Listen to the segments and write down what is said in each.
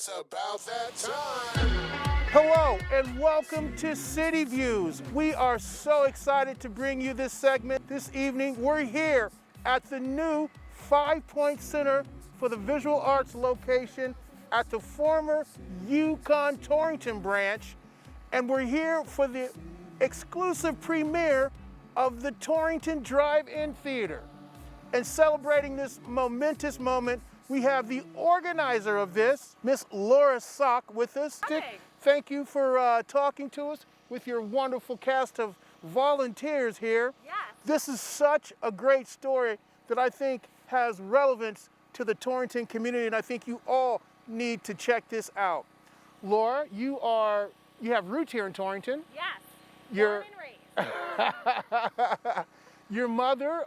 It's about that time. Hello and welcome to City Views. We are so excited to bring you this segment this evening. We're here at the new 5 Point Center for the Visual Arts location at the former Yukon Torrington branch. And we're here for the exclusive premiere of the Torrington Drive-In Theater. And celebrating this momentous moment, we have the organizer of this, Miss Laura Sock, with us. Hi. Thank you for talking to us with your wonderful cast of volunteers here. Yes. This is such a great story that I think has relevance to the Torrington community, and I think you all need to check this out. Laura, you have roots here in Torrington. Yes. You're- Born and raised. Your mother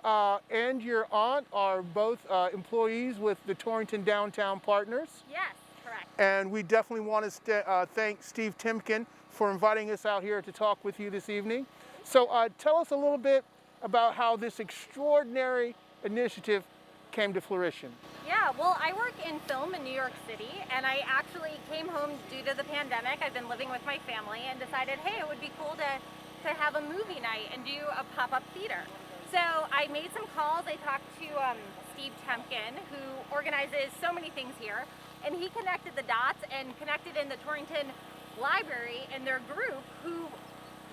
and your aunt are both employees with the Torrington Downtown Partners. Yes, correct. And we definitely want to thank Steve Timken for inviting us out here to talk with you this evening. So tell us a little bit about how this extraordinary initiative came to fruition. Yeah, well, I work in film in New York City, and I actually came home due to the pandemic. I've been living with my family and decided, hey, it would be cool to have a movie night and do a pop-up theater. So I made some calls. I talked to Steve Temkin, who organizes so many things here, and he connected the dots and connected in the Torrington Library and their group who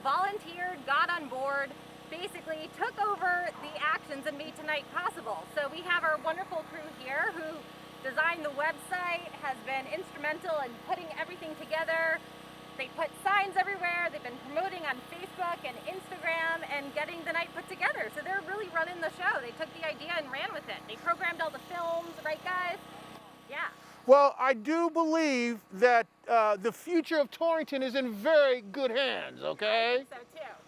volunteered, got on board, basically took over the actions and made tonight possible. So we have our wonderful crew here who designed the website, has been instrumental in putting everything together. They put signs everywhere. They've been promoting on Facebook and Instagram and getting the night put together. So they're really running the show. They took the idea and ran with it. They programmed all the films, right guys? Yeah. Well, I do believe that the future of Torrington is in very good hands, okay? I think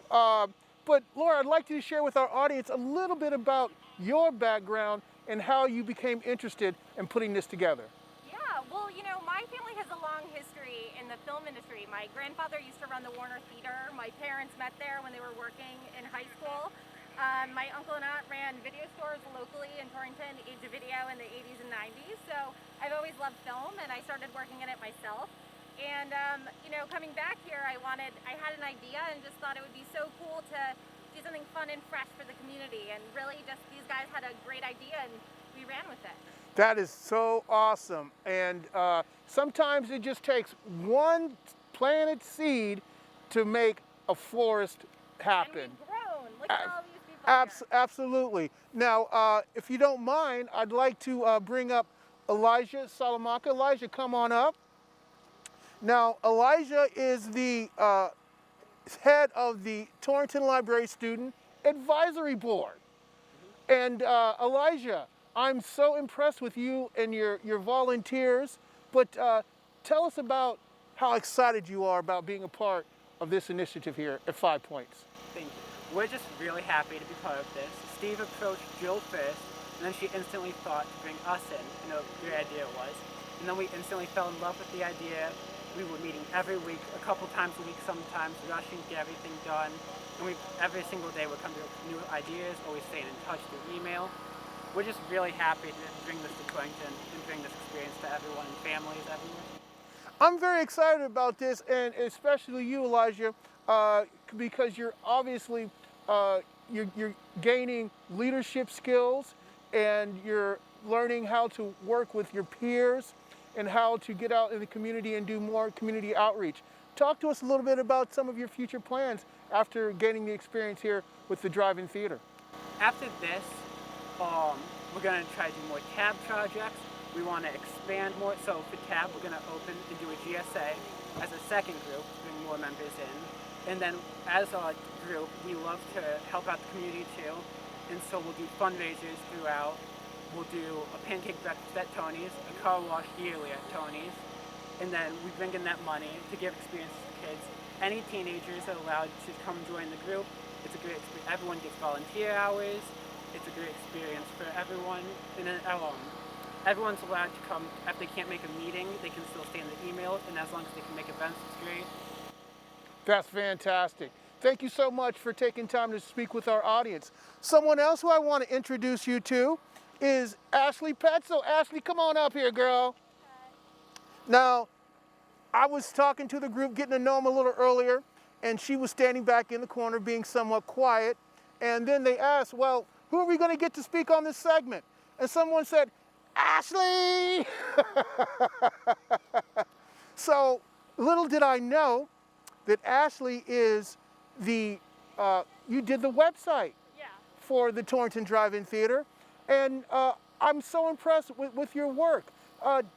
so too. But Laura, I'd like you to share with our audience a little bit about your background and how you became interested in putting this together. Yeah, well, you know, my family has a long history in the film industry. My grandfather used to run the Warner Theater. My parents met there when they were working in high school. My uncle and aunt ran video stores locally in Torrington, Age of Video in the 80s and 90s. So I've always loved film, and I started working in it myself. And, you know, coming back here, I had an idea and just thought it would be so cool to do something fun and fresh for the community. And really just these guys had a great idea and we ran with it. That is so awesome. And sometimes it just takes one planted seed to make a forest happen. And we've grown. Look at all these people here. Absolutely. Now, if you don't mind, I'd like to bring up Elijah Salamanca. Elijah, come on up. Now, Elijah is the head of the Torrington Library Student Advisory Board. And Elijah, I'm so impressed with you and your volunteers, but tell us about how excited you are about being a part of this initiative here at 5 Points. Thank you. We're just really happy to be part of this. Steve approached Jill first, and then she instantly thought to bring us in. You know, your idea was. And then we instantly fell in love with the idea. We were meeting every week, a couple times a week sometimes, rushing to get everything done. And every single day would come to new ideas, always staying in touch through email. We're just really happy to bring this to Torrington and bring this experience to everyone and families everywhere. I'm very excited about this, and especially you, Elijah, because you're obviously you're gaining leadership skills, and you're learning how to work with your peers and how to get out in the community and do more community outreach. Talk to us a little bit about some of your future plans after gaining the experience here with the Drive-In Theater. After this, we're going to try to do more TAB projects. We want to expand more. So for TAB, we're going to open and do a GSA as a second group, bring more members in. And then as a group, we love to help out the community too. And so we'll do fundraisers throughout. We'll do a pancake breakfast at Tony's, a car wash yearly at Tony's. And then we bring in that money to give experiences to kids. Any teenagers are allowed to come join the group. It's a great experience. Everyone gets volunteer hours. It's a great experience for everyone. And then everyone's allowed to come. If they can't make a meeting, they can still stay in the email. And as long as they can make events, it's great. That's fantastic. Thank you so much for taking time to speak with our audience. Someone else who I want to introduce you to is Ashley Pretzel. Ashley, come on up here, girl. Now, I was talking to the group, getting to know them a little earlier, and she was standing back in the corner being somewhat quiet. And then they asked, well, who are we going to get to speak on this segment? And someone said, Ashley! So little did I know that Ashley is you did the website for the Torrington Drive-In Theater. And I'm so impressed with your work.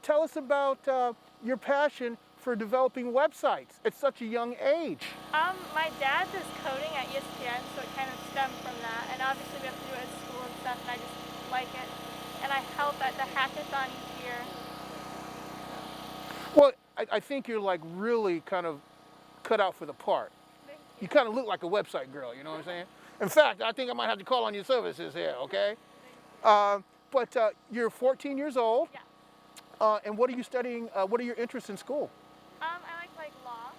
Tell us about your passion for developing websites at such a young age. My dad does coding at ESPN, so it kind of stemmed from that. And obviously we have to do it at school and stuff, and I just like it. And I help at the hackathon each year. Well, I think you're like really kind of cut out for the part. You kind of look like a website girl, you know what I'm saying? In fact, I think I might have to call on your services here, okay? But you're 14 years old. Yeah. And what are you studying? What are your interests in school? I like law.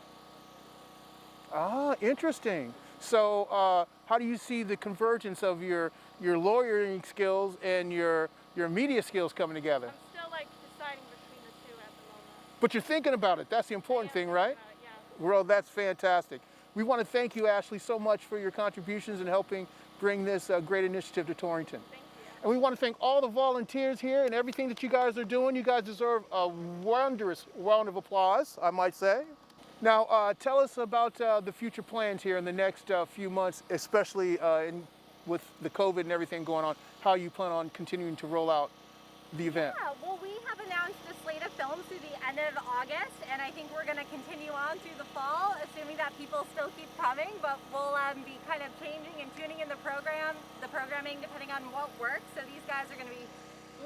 Ah, interesting. So how do you see the convergence of your lawyering skills and your media skills coming together? I'm still like deciding between the two at the moment. But you're thinking about it. That's the important thing, right? Yeah. Well, that's fantastic. We want to thank you, Ashley, so much for your contributions in helping bring this great initiative to Torrington. Thank you. And we want to thank all the volunteers here and everything that you guys are doing. You guys deserve a wondrous round of applause, I might say. Now, tell us about the future plans here in the next few months, especially with the COVID and everything going on, how you plan on continuing to roll out the event. Yeah, well, we have announced a slate of films through the end of August, and I think we're going to continue on through the fall, assuming that people still keep coming, but we'll be kind of changing and tuning in the programming depending on what works. So these guys are going to be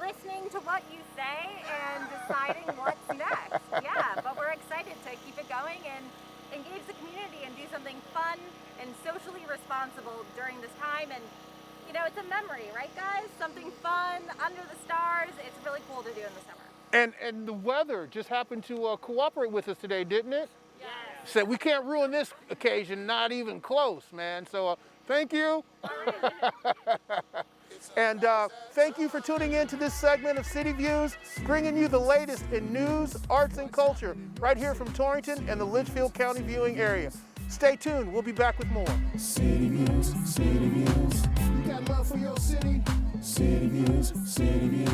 listening to what you say and deciding what's next. Yeah, but we're excited to keep it going and engage the community and do something fun and socially responsible during this time. And you know, it's a memory, right guys? Something fun, under the stars. It's really cool to do in the summer. And the weather just happened to cooperate with us today, didn't it? Yes. So we can't ruin this occasion, not even close, man. So thank you. And thank you for tuning in to this segment of City Views, bringing you the latest in news, arts, and culture right here from Torrington and the Litchfield County viewing area. Stay tuned. We'll be back with more. City Views, City Views. You got love for your city? City Views, City Views.